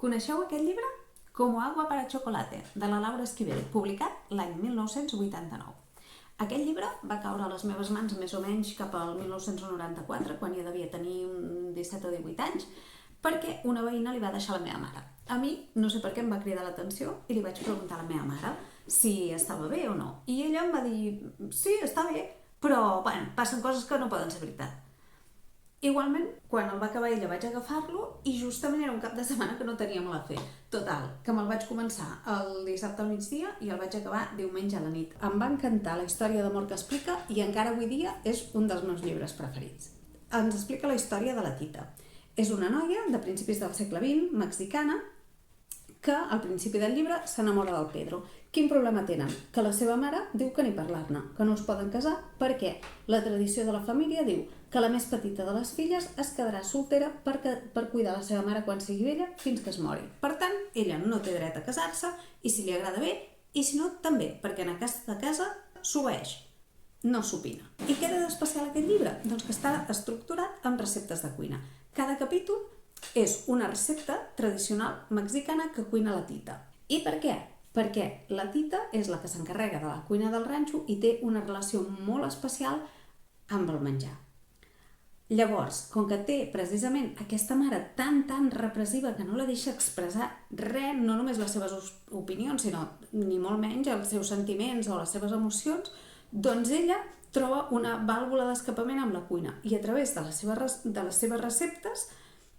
Coneixeu aquest llibre? Como agua para chocolate, de la Laura Esquivel, publicat l'any 1989. Aquest llibre va caure a les meves mans més o menys cap al 1994, quan jo devia tenir 17 o 18 anys, perquè una veïna li va deixar a la meva mare. A mi, no sé per què, em va cridar l'atenció i li vaig preguntar a la meva mare si estava bé o no. I ella em va dir, sí, està bé, però bueno, passen coses que no poden ser veritat. Igualment, quan el va acabar ella vaig agafar-lo i justament era un cap de setmana que no teníem la fe. Total, que me'l vaig començar el dissabte al migdia i el vaig acabar diumenge a la nit. Em va encantar la història d'amor que explica i encara avui dia és un dels meus llibres preferits. Ens explica la història de la Tita. És una noia de principis del segle XX, mexicana, que al principi del llibre s'enamora del Pedro. Quin problema tenen? Que la seva mare diu que ni parlar-ne, que no es poden casar perquè la tradició de la família diu que la més petita de les filles es quedarà soltera per cuidar la seva mare quan sigui vella fins que es mori. Per tant, ella no té dret a casar-se i si li agrada bé, i si no, també, perquè en aquesta casa s'obeeix, no s'opina. I què té d'especial aquest llibre? Doncs que està estructurat amb receptes de cuina. Cada capítol és una recepta tradicional mexicana que cuina la Tita. I per què? Perquè la Tita és la que s'encarrega de la cuina del ranxo i té una relació molt especial amb el menjar. Llavors, com que té precisament aquesta mare tan repressiva que no la deixa expressar res, no només les seves opinions, sinó ni molt menys els seus sentiments o les seves emocions, doncs ella troba una vàlvula d'escapament amb la cuina i a través de les seves receptes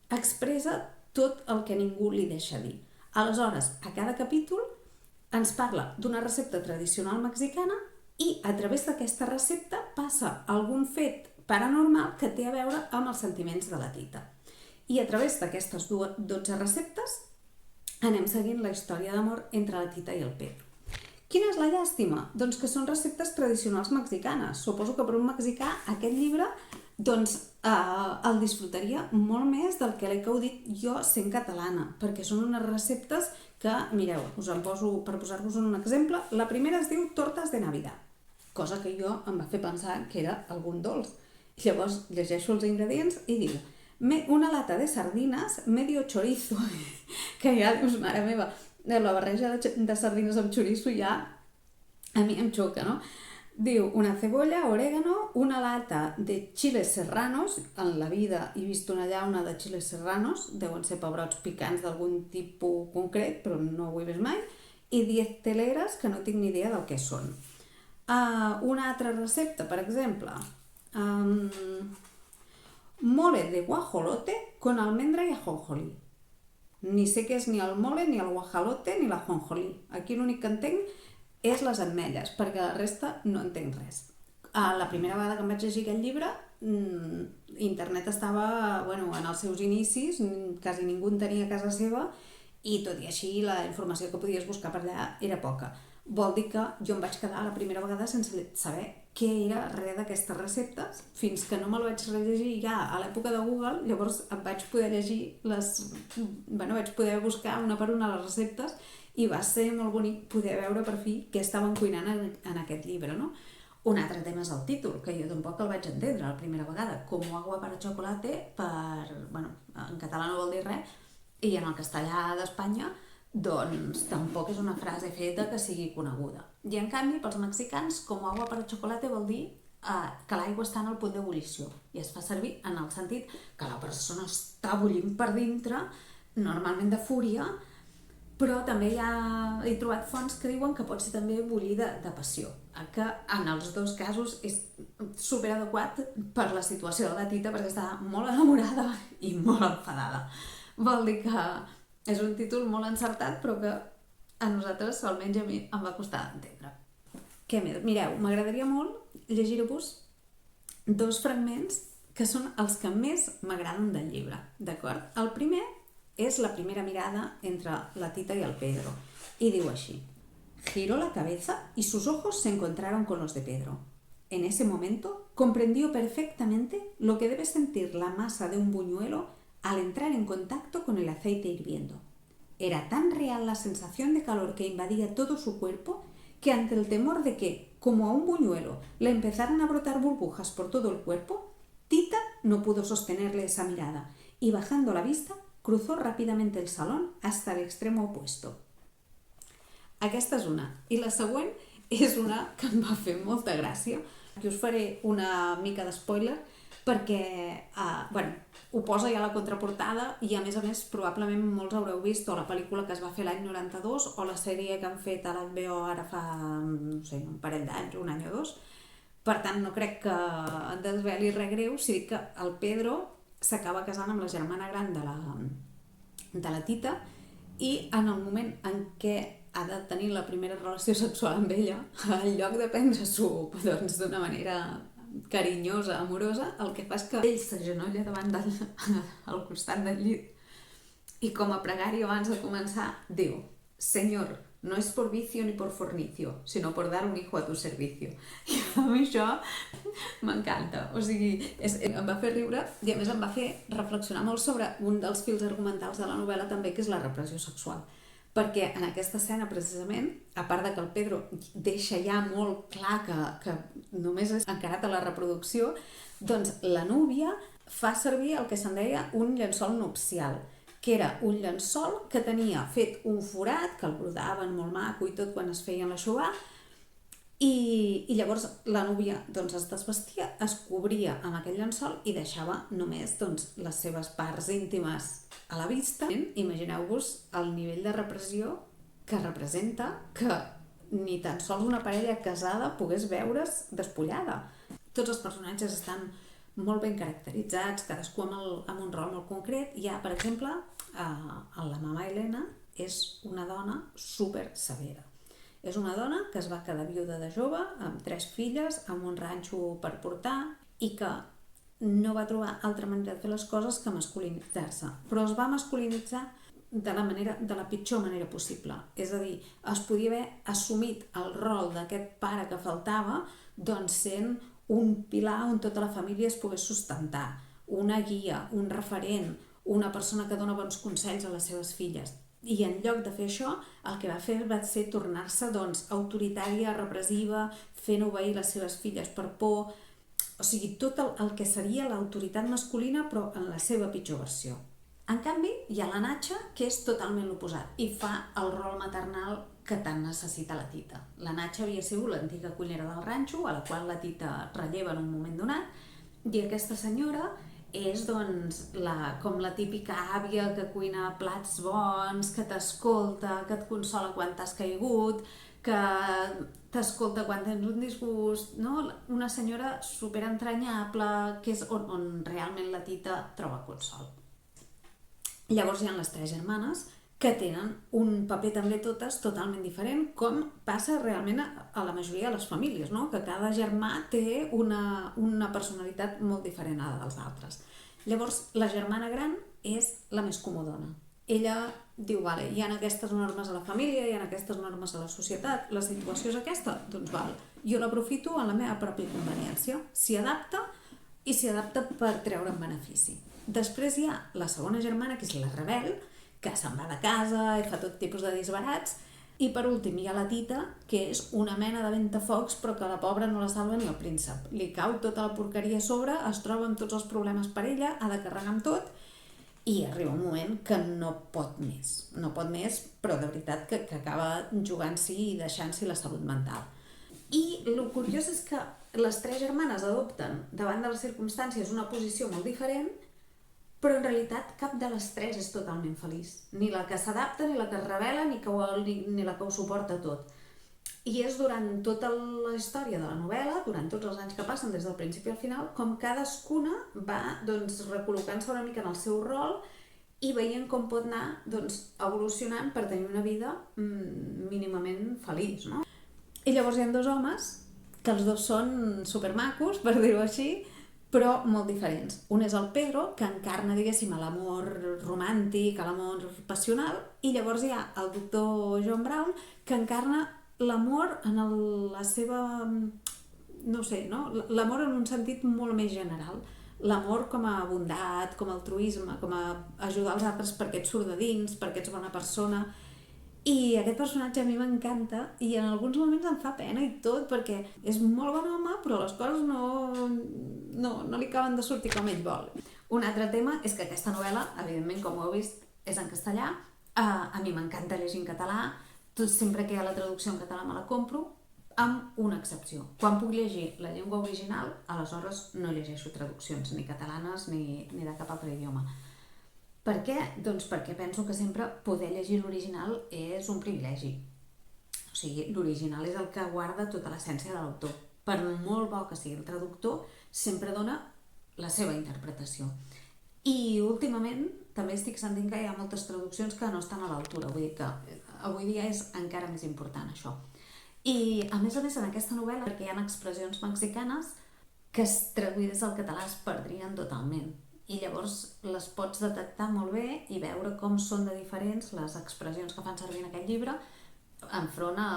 expressa tot el que ningú li deixa dir. Aleshores, a cada capítol ens parla d'una recepta tradicional mexicana i a través d'aquesta recepta passa algun fet paranormal que té a veure amb els sentiments de la Tita. I a través d'aquestes 12 receptes anem seguint la història d'amor entre la Tita i el Pedro. Quina és la llàstima? Doncs que són receptes tradicionals mexicanes. Suposo que per un mexicà aquest llibre el disfrutaria molt més del que l'he gaudit jo sent catalana, perquè són unes receptes que, mireu, us en poso per posar-vos un exemple. La primera es diu tortes de Navidad, cosa que jo em va fer pensar que era algun dolç. Llavors llegeixo els ingredients i diu una lata de sardines, medio chorizo, que ja dius, mare meva, la barreja de sardines amb chorizo ja a mi em xoca, no? Diu una cebolla, orégano, una lata de chiles serranos. En la vida he vist una llauna de chiles serranos, deuen ser pebrots picants d'algun tipus concret, però no ho he vist mai, i 10 teleres que no tinc ni idea del que són. Una altra recepta, per exemple, mole de guajolote con almendra i ajonjolí. Ni sé què és ni el mole, ni el guajolote, ni l'ajonjolí. Aquí l'únic que entenc és les ametlles, perquè la resta no entenc res. La primera vegada que em vaig llegir aquest llibre, internet estava en els seus inicis, quasi ningú en tenia a casa seva, i tot i així la informació que podies buscar per allà era poca. Vol dir que jo em vaig quedar la primera vegada sense saber què era res d'aquestes receptes, fins que no me'l vaig rellegir ja a l'època de Google. Llavors em vaig poder llegir vaig poder buscar una per una les receptes i va ser molt bonic poder veure per fi què estaven cuinant en aquest llibre, no? Un altre tema és el títol, que jo tampoc el vaig entendre la primera vegada. Como agua para chocolate, en català no vol dir res, i en el castellà d'Espanya doncs tampoc és una frase feta que sigui coneguda. I en canvi, pels mexicans, como agua para chocolate vol dir que l'aigua està en el punt d'ebullició i es fa servir en el sentit que la persona està bullint per dintre, normalment de fúria, però també he trobat fonts que diuen que pot ser també bullir de passió, que en els dos casos és superadequat per la situació de la Tita, perquè està molt enamorada i molt enfadada. Vol dir que és un títol molt encertat, però que a nosaltres, almenys a mi, em va costar d'entendre. Què més? Mireu, m'agradaria molt llegir-vos 2 fragments que són els que més m'agraden del llibre, d'acord? El primer és la primera mirada entre la Tita y el Pedro, y digo así: giró la cabeza y sus ojos se encontraron con los de Pedro. En ese momento comprendió perfectamente lo que debe sentir la masa de un buñuelo al entrar en contacto con el aceite hirviendo. Era tan real la sensación de calor que invadía todo su cuerpo que ante el temor de que, como a un buñuelo, le empezaran a brotar burbujas por todo el cuerpo, Tita no pudo sostenerle esa mirada y, bajando la vista, Cruzó rápidamente el salón hasta el extremo opuesto. Aquesta és una. I la següent és una que em va fer molta gràcia. Aquí us faré una mica d'espoiler perquè ho posa ja a la contraportada i a més probablement molts haureu vist o la pel·lícula que es va fer l'any 92 o la sèrie que han fet a l'HBO ara fa, no sé, un parell d'anys, un any o dos. Per tant, no crec que en desveli res greu si dic que el Pedro s'acaba casant amb la germana gran de la Tita i en el moment en què ha de tenir la primera relació sexual amb ella, en lloc de prendre-s'ho d'una manera carinyosa, amorosa, el que fa és que ell s'agenolla davant al costat del llit i com a pregària abans de començar diu: Señor, no es por vicio ni por fornicio, sino por dar un hijo a tu servicio. I a mi això m'encanta, o sigui, em va fer riure i a més em va fer reflexionar molt sobre un dels fils argumentals de la novel·la també, que és la repressió sexual. Perquè en aquesta escena, precisament, a part de que el Pedro deixa ja molt clar que només és encarat a la reproducció, doncs la núvia fa servir el que se'n deia un llençol nupcial, que era un llençol que tenia fet un forat, que el brodaven molt maco i tot quan es feien l'aixovar, i llavors la núvia es desvestia, es cobria amb aquell llençol i deixava només les seves parts íntimes a la vista. Imagineu-vos el nivell de repressió que representa que ni tan sols una parella casada pogués veure's despullada. Tots els personatges estan molt ben caracteritzats, cadascú amb un rol molt concret. Hi ha, per exemple, la mama Helena és una dona super severa. És una dona que es va quedar viuda de jove, amb 3 filles, amb un ranxo per portar i que no va trobar altra manera de fer les coses que masculinitzar-se. Però es va masculinitzar de la pitjor manera possible. És a dir, es podia haver assumit el rol d'aquest pare que faltava sent un pilar on tota la família es pogués sustentar, una guia, un referent, una persona que dona bons consells a les seves filles. I en lloc de fer això, el que va fer va ser tornar-se autoritària, repressiva, fent obeir les seves filles per por. O sigui, tot el que seria l'autoritat masculina, però en la seva pitjor versió. En canvi, hi ha la Natxa, que és totalment l'oposat, i fa el rol maternal que tant necessita la Tita. La Natxa havia sigut l'antiga cuinera del ranxo, a la qual la Tita relleva en un moment donat, i aquesta senyora és com la típica àvia que cuina plats bons, que t'escolta, que et consola quan t'has caigut, que t'escolta quan tens un disgust, no? Una senyora superentranyable, que és on realment la Tita troba consol. Llavors hi ha les 3 germanes que tenen un paper també totes totalment diferent, com passa realment a la majoria de les famílies, no? Que cada germà té una personalitat molt diferent a la dels altres. Llavors, la germana gran és la més comodona. Ella diu, vale, hi ha aquestes normes a la família, hi ha aquestes normes a la societat, la situació és aquesta, doncs val, jo l'aprofito en la meva pròpia conveniència. S'hi adapta i s'hi adapta per treure'n benefici. Després hi ha la segona germana, que és la rebel, que se'n va de casa i fa tot tipus de disbarats, i per últim hi ha la Tita, que és una mena de ventafocs, però que la pobra no la salva ni el príncep. Li cau tota la porqueria a sobre, es troba amb tots els problemes per ella, ha de carregar amb tot, i arriba un moment que no pot més. No pot més, però de veritat que acaba jugant-s'hi i deixant-s'hi la salut mental. I el curiós és que les 3 germanes adopten, davant de les circumstàncies, una posició molt diferent, però en realitat cap de les 3 és totalment feliç. Ni la que s'adapta, ni la que es rebel·la, ni la que ho suporta tot. I és durant tota la història de la novel·la, durant tots els anys que passen des del principi al final, com cadascuna va recol·locant-se una mica en el seu rol i veient com pot anar evolucionant per tenir una vida mínimament feliç, no? I llavors hi ha 2 homes, que els 2 són supermacos, per dir-ho així, però molt diferents. Un és el Pedro, que encarna, diguéssim, l'amor romàntic, l'amor passional, i llavors hi ha el doctor John Brown, que encarna l'amor en la seva, no sé, no? L'amor en un sentit molt més general. L'amor com a bondat, com a altruisme, com a ajudar els altres perquè et surt de dins, perquè ets bona persona. I aquest personatge a mi m'encanta i en alguns moments em fa pena i tot, perquè és molt bon home, però les coses no li acaben de sortir com ell vol. Un altre tema és que aquesta novel·la, evidentment, com ho heu vist, és en castellà. A mi m'encanta llegir en català. Sempre que hi ha la traducció en català me la compro, amb una excepció. Quan puc llegir la llengua original, aleshores no llegeixo traduccions ni catalanes ni de cap altre idioma. Per què? Doncs perquè penso que sempre poder llegir l'original és un privilegi. O sigui, l'original és el que guarda tota l'essència de l'autor. Per molt bo que sigui el traductor, sempre dona la seva interpretació. I últimament també estic sentint que hi ha moltes traduccions que no estan a l'altura. Vull dir que avui dia és encara més important això. I a més en aquesta novel·la, perquè hi ha expressions mexicanes que traduïdes al català es perdrien totalment. I llavors les pots detectar molt bé i veure com són de diferents les expressions que fan servir en aquest llibre enfront a,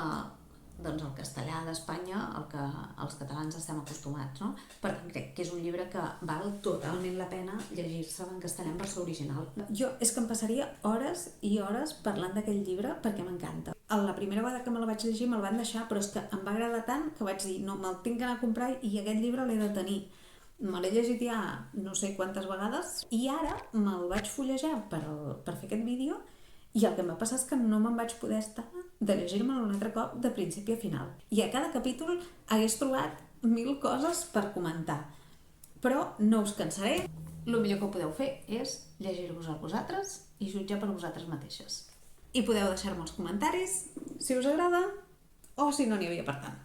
doncs, el castellà d'Espanya, al que els catalans estem acostumats, no? Per tant, crec que és un llibre que val totalment la pena llegir-se en castellà en versió original. Jo és que em passaria hores i hores parlant d'aquell llibre perquè m'encanta. La primera vegada que me la vaig llegir me'l van deixar, però és que em va agradar tant que vaig dir, no, me'l tinc que anar a comprar i aquest llibre l'he de tenir. Me l'he llegit ja no sé quantes vegades i ara me'l vaig fullejar per fer aquest vídeo i el que em va passar és que no me'n vaig poder estar de llegir-me'l un altre cop de principi a final. I a cada capítol hagués trobat 1000 coses per comentar. Però no us cansaré. El millor que podeu fer és llegir-vos a vosaltres i jutjar per vosaltres mateixes. I podeu deixar-me els comentaris si us agrada o si no n'hi havia per tant.